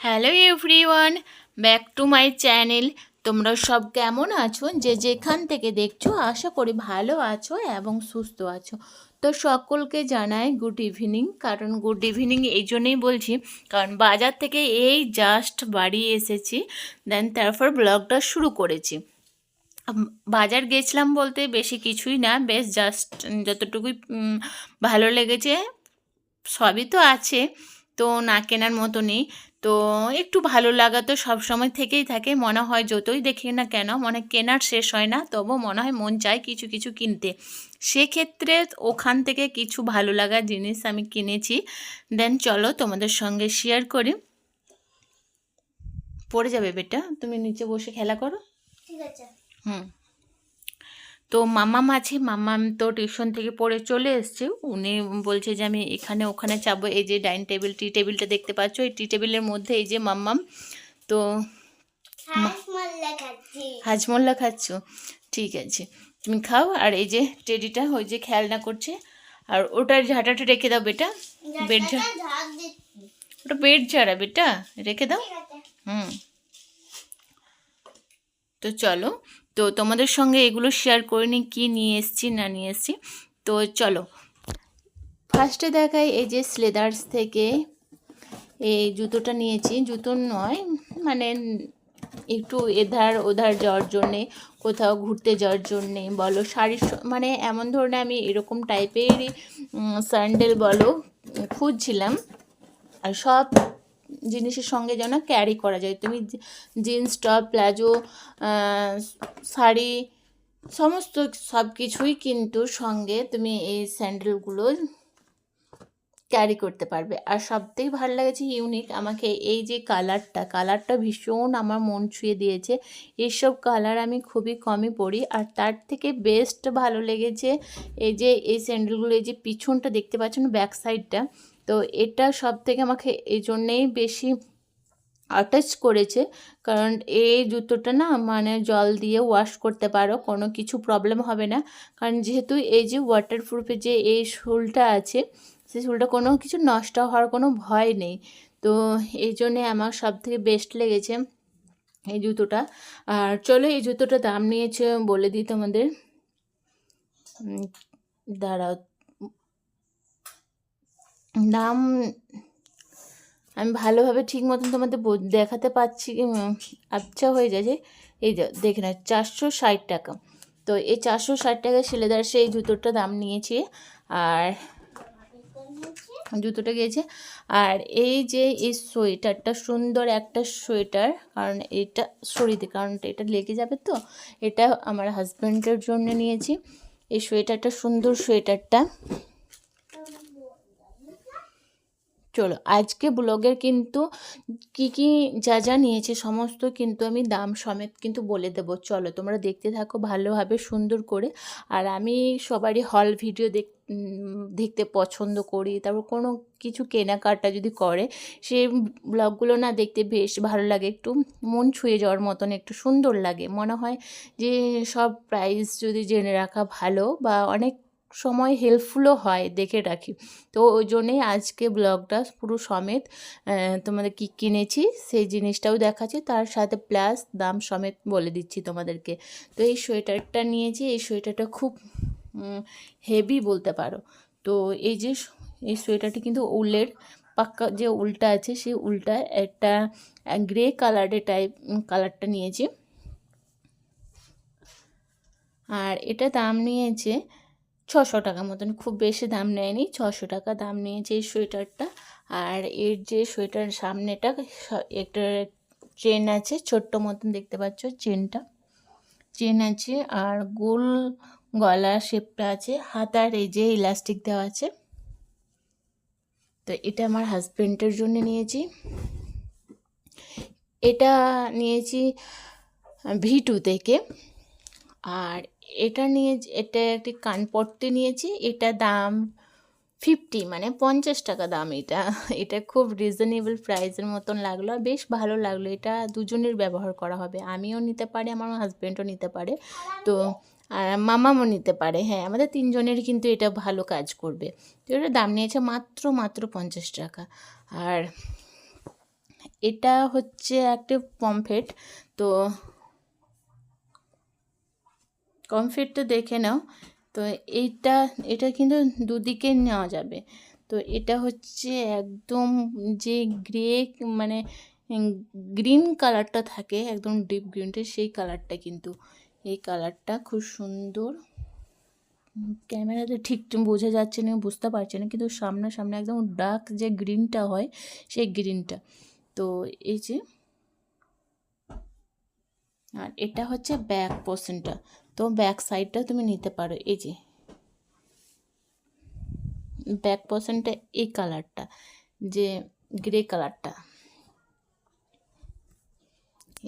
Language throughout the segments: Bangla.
Hello everyone, back to my channel. তোমরা সব কেমন আছো? যে যেখান থেকে দেখছো আশা করি ভালো আছো এবং সুস্থ আছো। তো সকলকে জানাই গুড ইভিনিং। কারণ গুড ইভিনিং এই জন্যই বলছি, কারণ বাজার থেকে এই জাস্ট বাড়ি এসেছি, দেন তারপর ব্লগটা শুরু করেছি। বাজার গেছিলাম বলতে বেশি কিছুই না, বেশ জাস্ট যতটুকুই ভালো লেগেছে, সবই তো আছে, তো না কেনার মতো নেই। তো একটু ভালো লাগা তো সব সময় থেকেই থাকে, মনে হয় যতই দেখি না কেন মনে কেনার শেষ হয় না, তবু মনে হয় মন চায় কিছু কিছু কিনতে। সেক্ষেত্রে ওখান থেকে কিছু ভালো লাগা জিনিস আমি কিনেছি। দেন চলো তোমাদের সঙ্গে শেয়ার করি। পড়ে যাবে বেটা, তুমি নিচে বসে খেলা করো। ঠিক আছে। হুম। তো মাম্মাম আছে, মাম্মাম তো টিউশন থেকে পড়ে চলে এসছে। উনি বলছে যে আমি এখানে ওখানে যাবো। এই যে ডাইনিং টেবিল, টি টেবিলটা দেখতে পাচ্ছ, এই টি টেবিলের মধ্যে এই যে মাম্মাম তো হাজমোল্লা খাচ্ছ, ঠিক আছে তুমি খাও। আর এই যে টেডিটা ওই যে খেলনা করছে, আর ওটার ঝাঁটাটা রেখে দাও বেটা, বেড ঝাড়া, ওটা বেড ঝাড়া বেটা, রেখে দাও। হুম। তো চলো, তো তোমাদের সঙ্গে এগুলো শেয়ার করে নিই, কী নিয়ে এসেছি না নিয়ে এসেছি। তো চলো ফার্স্টে দেখাই, এই যে স্লেদার্স থেকে এই জুতোটা নিয়েছি। জুতো নয়, মানে একটু এধার ওধার যাওয়ার জন্যে, কোথাও ঘুরতে যাওয়ার জন্যে বলো, শাড়ির মানে এমন ধরনের আমি এরকম টাইপেরই স্যান্ডেল বলো খুঁজছিলাম। আর সব জিনিসের সঙ্গে যেন ক্যারি করা যায়। তুমি জিন্স টপ, প্লাজো, শাড়ি, সমস্ত সব কিছুই কিন্তু সঙ্গে তুমি এই স্যান্ডেলগুলো ক্যারি করতে পারবে। আর সবথেকে ভালো লেগেছে ইউনিক আমাকে এই যে কালারটা ভীষণ আমার মন ছুঁয়ে দিয়েছে। এইসব কালার আমি খুবই কমই পরি। আর তার থেকে বেস্ট ভালো লেগেছে এই যে এই স্যান্ডেলগুলো, এই যে পিছনটা দেখতে পাচ্ছেন, ব্যাক সাইডটা, তো এটা সব থেকে আমাকে এই জন্যেই বেশি অ্যাটাচ করেছে। কারণ এই জুতোটা না মানে জল দিয়ে ওয়াশ করতে পারো, কোনো কিছু প্রবলেম হবে না। কারণ যেহেতু এই যে ওয়াটারপ্রুফের যে এই সোলটা আছে, সেই সোলটা কোনো কিছু নষ্ট হওয়ার কোনো ভয় নেই। তো এই জন্যে আমার সব থেকে বেস্ট লেগেছে এই জুতোটা। আর চলো এই জুতোটা দাম নিয়েছে বলে দিই তোমাদের, দাঁড়াও, দাম আমি ভালোভাবে ঠিক মতন তোমাদের দেখাতে পাচ্ছি, আচ্ছা হয়ে যাচ্ছে। এই যে দেখে না, 460 টাকা। তো এই 460 টাকা শিলেদার সেই জুতোটা দাম নিয়েছি। আর জুতোটা গিয়েছে। আর এই যে এই সোয়েটারটা, সুন্দর একটা সোয়েটার, কারণ এটা সরিয়ে, কারণ এটা লেগে যাবে, তো এটা আমার হাজব্যান্ডের জন্য নিয়েছি। এই সোয়েটারটা, সুন্দর সোয়েটারটা। চলো আজকে ব্লগের কিন্তু কি কি যা যা নিয়েছে সমস্ত কিন্তু আমি দাম সমেত কিন্তু বলে দেবো। চলো তোমরা দেখতে থাকো ভালোভাবে সুন্দর করে। আর আমি সবারই হল ভিডিও দেখতে পছন্দ করি। তারপর কোনো কিছু কেনাকাটা যদি করে, সেই ব্লগগুলো না দেখতে বেশ ভালো লাগে, একটু মন ছুঁয়ে যাওয়ার মতন, একটু সুন্দর লাগে। মনে হয় যে সব প্রাইস যদি জেনে রাখা ভালো, বা অনেক সময় হেল্পফুলও হয়, দেখে রাখি। তো ওই জন্যেই আজকে ব্লগটা পুরো সমেত তোমাদের কী কিনেছি সেই জিনিসটাও দেখাচ্ছি, তার সাথে প্লাস দাম সমেত বলে দিচ্ছি তোমাদেরকে। তো এই সোয়েটারটা নিয়েছি, এই সোয়েটারটা খুব হেভি বলতে পারো। তো এই যে এই সোয়েটারটি কিন্তু উলের, পাক্কা যে উলটা আছে সেই উলটা, একটা গ্রে কালারের টাইপ কালারটা নিয়েছি। আর এটা দাম নিয়েছে 600 টাকা মতন, খুব বেশি দাম নেয়নি, 600 টাকা দাম নিয়েছে এই সোয়েটারটা। আর এর যে সোয়েটার সামনেটা একটা চেন আছে, ছোট্ট মতন দেখতে পাচ্ছ চেনটা, চেন আছে। আর গোল গলা শেপটা আছে, হাতার এই যে ইলাস্টিক দেওয়া আছে। তো এটা আমার হাজব্যান্ডের জন্য নিয়েছি। এটা নিয়েছি V2 থেকে। আর এটা নিয়ে, এটা একটি কানপট্টি নিয়েছি, এটা দাম 50, মানে 50 টাকা দাম। এটা এটা খুব রিজনেবল প্রাইসের মতন লাগলো, বেশ ভালো লাগলো। এটা দুজনের ব্যবহার করা হবে, আমিও নিতে পারি, আমার হাজব্যান্ডও নিতে পারে, তো আর মামাও নিতে পারে। হ্যাঁ, আমাদের তিনজনের কিন্তু এটা ভালো কাজ করবে। তো এটার দাম নিয়েছে মাত্র 50 টাকা। আর এটা হচ্ছে একটা পমফ্রেট। তো কমফিটটা দেখে নাও। তো এইটা এটা কিন্তু দুদিকে নেওয়া যাবে। তো এটা হচ্ছে একদম যে গ্রে মানে গ্রিন কালারটা থাকে, একদম ডিপ গ্রিনটা, সেই কালারটা কিন্তু। এই কালারটা খুব সুন্দর। ক্যামেরাতে ঠিক বোঝা যাচ্ছে না, বুঝতে পারছি না, কিন্তু সামনে একদম ডার্ক যে গ্রিনটা হয় সেই গ্রিনটা। তো এই যে, আর এটা হচ্ছে ব্যাক পোর্শনটা। তো ব্যাক সাইডটা তুমি নিতে পারো। এই যে ব্যাক পোর্শনটা এই কালারটা, যে গ্রে কালারটা,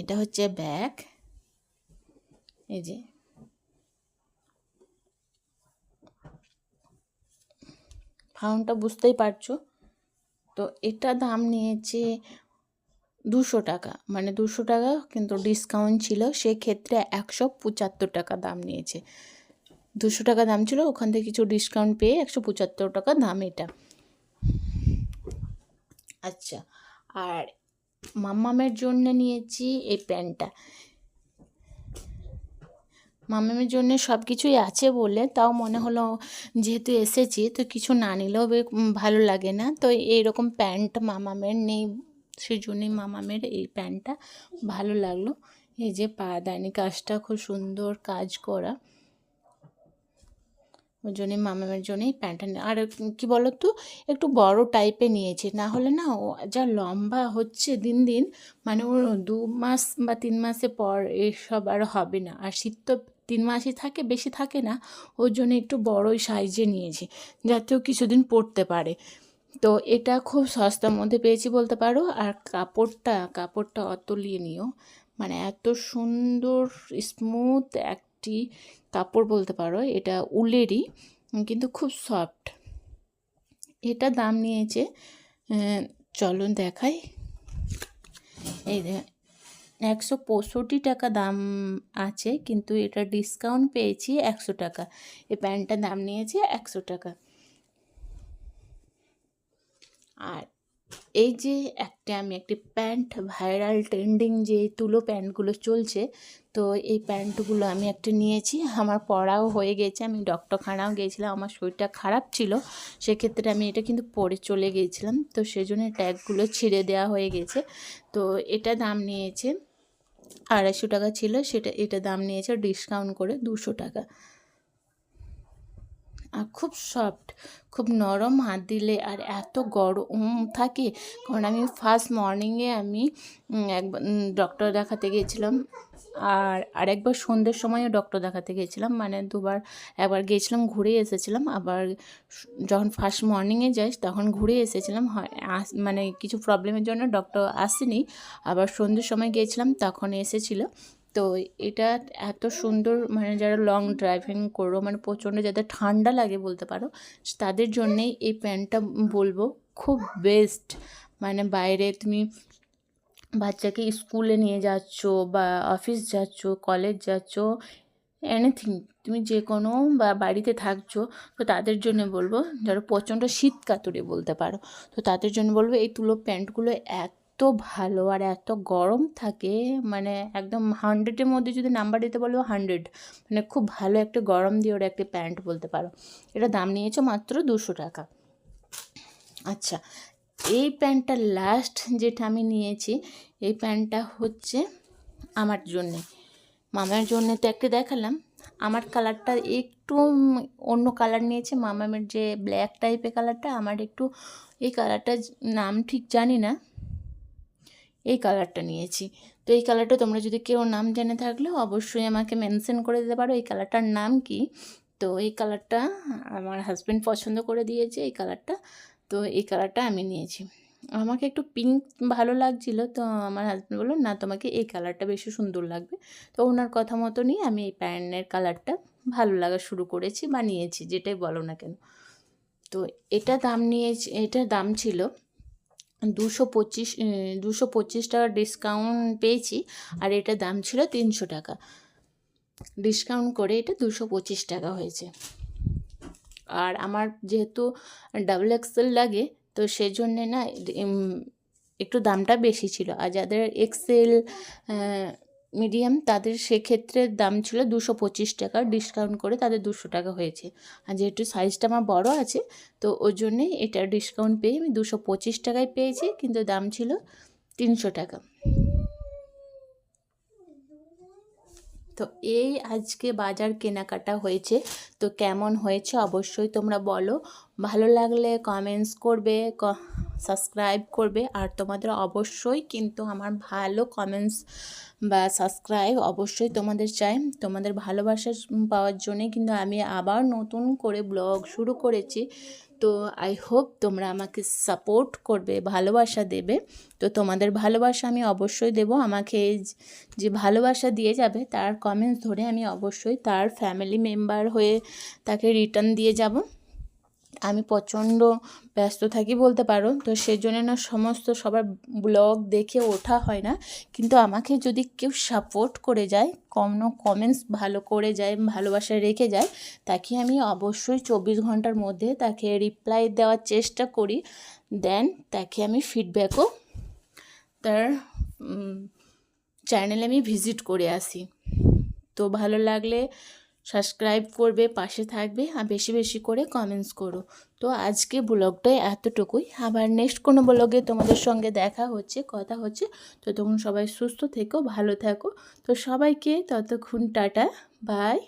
এটা হচ্ছে ব্যাক। এই যে ফাউন্ডটা বুঝতেই পারছো। তো এটা দাম নিয়েছে 200 টাকা, মানে 200 টাকা কিন্তু ডিসকাউন্ট ছিল, সেক্ষেত্রে 175 টাকা দাম নিয়েছে। 200 টাকা দাম ছিল, ওখান থেকে কিছু ডিসকাউন্ট পেয়ে 175 টাকা দাম এটা। আচ্ছা, আর মাম্মামের জন্য নিয়েছি এই প্যান্টটা। মাম্মামের জন্য সব কিছুই আছে বলে তাও মনে হলো যেহেতু এসেছি তো কিছু না নিলেও ভালো লাগে না। তো এইরকম প্যান্ট মামামের নেই, সেই জন্যই মামামের এই প্যান্টটা ভালো লাগলো। এই যে পাদানি কাজটা খুব সুন্দর কাজ করা, ওই জন্যই মামামের জন্যই প্যান্টটা আর কি বলো তো, একটু বড় টাইপে নিয়েছি, না হলে না ও যা লম্বা হচ্ছে দিন দিন, মানে ওর 2 মাস বা 3 মাসে পর এসব আর হবে না। আর শীত তো 3 মাসই থাকে, বেশি থাকে না, ওর জন্য একটু বড়ই সাইজে নিয়েছি যাতেও কিছুদিন পরতে পারে। তো এটা খুব সস্তার মধ্যে পেয়েছি বলতে পারো। আর কাপড়টা অতুলনীয়, মানে এত সুন্দর স্মুথ একটি কাপড় বলতে পারো। এটা উলেরই, কিন্তু খুব সফট। এটা দাম নিয়েছে, চলুন দেখাই। এই 165 টাকা দাম আছে, কিন্তু এটা ডিসকাউন্ট পেয়েছি 100 টাকা। এই প্যান্টটার দাম নিয়েছে 100 টাকা। আর এই যে আমি একটি প্যান্ট, ভাইরাল ট্রেন্ডিং যে তুলো প্যান্টগুলো চলছে, তো এই প্যান্টগুলো আমি একটা নিয়েছি। আমার পরাও হয়ে গেছে, আমি ডক্টরখানাও গিয়েছিলাম, আমার শরীরটা খারাপ ছিল, সেক্ষেত্রে আমি এটা কিন্তু পরে চলে গিয়েছিলাম, তো সেই জন্য ট্যাগগুলো ছিঁড়ে দেওয়া হয়ে গেছে। তো এটা দাম নিয়েছে 250 টাকা ছিল, এটা দাম নিয়েছে ডিসকাউন্ট করে 200 টাকা। আর খুব সফট, খুব নরম হাত দিলে, আর এত গরম থাকে। কারণ আমি ফার্স্ট মর্নিংয়ে আমি একবার ডক্টর দেখাতে গিয়েছিলাম, আর আরেকবার সন্ধ্যের সময়ও ডক্টর দেখাতে গিয়েছিলাম, মানে দুবার। একবার গিয়েছিলাম ঘুরে এসেছিলাম, আবার যখন ফার্স্ট মর্নিংয়ে যাই তখন ঘুরে এসেছিলাম, হয় মানে কিছু প্রবলেমের জন্য ডক্টর আসেনি। আবার সন্ধ্যের সময় গিয়েছিলাম তখন এসেছিল। তো এটা এত সুন্দর, মানে যারা লং ড্রাইভিং করো, মানে প্রচণ্ড যাদের ঠান্ডা লাগে বলতে পারো, তাদের জন্যেই এই প্যান্টটা বলবো খুব বেস্ট। মানে বাইরে তুমি বাচ্চাকে স্কুলে নিয়ে যাচ্ছো বা অফিস যাচ্ছো, কলেজ যাচ্ছো, এনিথিং, তুমি যে কোনো বা বাড়িতে থাকছো, তো তাদের জন্য বলবো, যারা প্রচণ্ড শীত কাতুরে বলতে পারো, তো তাদের জন্য বলবো এই তুলো প্যান্টগুলো এত ভালো আর এত গরম থাকে, মানে একদম 100-এর মধ্যে যদি নাম্বার দিতে বলবো 100, মানে খুব ভালো একটা গরম দিয়ে ওরা একটা প্যান্ট বলতে পারো। এটা দাম নিয়েছে মাত্র 200 টাকা। আচ্ছা, এই প্যান্টটা লাস্ট যেটা আমি নিয়েছি, এই প্যান্টটা হচ্ছে আমার জন্যে। মামার জন্য তো একটা দেখালাম, আমার কালারটা একটু অন্য কালার নিয়েছে। মামামের যে ব্ল্যাক টাইপের কালারটা, আমার একটু এই কালারটা নাম ঠিক জানি না, এই কালারটা নিয়েছি। তো এই কালারটা তোমরা যদি কেউ নাম জেনে থাকলে অবশ্যই আমাকে মেনশন করে দিতে পারো এই কালারটার নাম কি। তো এই কালারটা আমার হাজব্যান্ড পছন্দ করে দিয়েছে এই কালারটা, তো এই কালারটা আমি নিয়েছি। আমাকে একটু পিঙ্ক ভালো লাগছিল, তো আমার হাজব্যান্ড বললো না তোমাকে এই কালারটা বেশি সুন্দর লাগবে। তো ওনার কথা মতনই আমি এই প্যান্টের কালারটা ভালো লাগা শুরু করেছি বা নিয়েছি, যেটাই বলো না কেন। তো এটা দাম নিয়েছি, এটার দাম ছিল 225 টাকা ডিসকাউন্ট পেয়েছি, আর এটার দাম ছিল 300 টাকা। ডিসকাউন্ট করে এটা 225 টাকা হয়েছে। আর আমার যেহেতু ডাবল এক্সেল লাগে, তো সেজন্যে না একটু দামটা বেশি ছিল, আর যাদের এক্সেল মিডিয়াম তাদের সেক্ষেত্রে দাম ছিল 225 টাকা, ডিসকাউন্ট করে তাদের 200 টাকা হয়েছে। আর যেহেতু সাইজটা আমার বড় আছে তো ওই জন্যেই এটা ডিসকাউন্ট পেয়ে আমি 225 টাকায় পেয়েছি, কিন্তু দাম ছিল 300 টাকা। তো এই আজকে বাজার কেনাকাটা হয়েছে, তো কেমন হয়েছে অবশ্যই তোমরা বলো। ভালো লাগলে কমেন্টস করবে, সাবস্ক্রাইব করবে, আর তোমাদের অবশ্যই কিন্তু আমার ভালো কমেন্টস বা সাবস্ক্রাইব অবশ্যই তোমাদের চাই। তোমাদের ভালোবাসা পাওয়ার জন্যে কিন্তু আমি আবার নতুন করে ব্লগ শুরু করেছি। তো আই হোপ তোমরা আমাকে সাপোর্ট করবে, ভালোবাসা দেবে। তো তোমাদের ভালোবাসা আমি অবশ্যই দেব। আমাকে যে ভালোবাসা দিয়ে যাবে তার কমেন্টস ধরে আমি অবশ্যই তার ফ্যামিলি মেম্বার হয়ে তাকে রিটার্ন দিয়ে যাব। আমি প্রচণ্ড ব্যস্ত থাকি বলতে পারো, তো সেজন্য না সমস্ত সবার ব্লগ দেখে ওঠা হয় না। কিন্তু আমাকে যদি কেউ সাপোর্ট করে যায়, কোনো কমেন্টস ভালো করে যায়, ভালোবাসা রেখে যায়, তাকে আমি অবশ্যই 24 ঘন্টার মধ্যে তাকে রিপ্লাই দেওয়ার চেষ্টা করি। দেন তাকে আমি ফিডব্যাকও তার চ্যানেলে আমি ভিজিট করে আসি। তো ভালো লাগলে সাবস্ক্রাইব করবে, পাশে থাকবে, আর বেশি বেশি করে কমেন্টস করো। তো আজকে ব্লগটাই এতটুকুই, আবার নেক্সট কোনো ব্লগে তোমাদের সঙ্গে দেখা হচ্ছে, কথা হচ্ছে। তো তখন সবাই সুস্থ থেকো, ভালো থাকো। তো সবাইকে ততক্ষণ টাটা, বাই।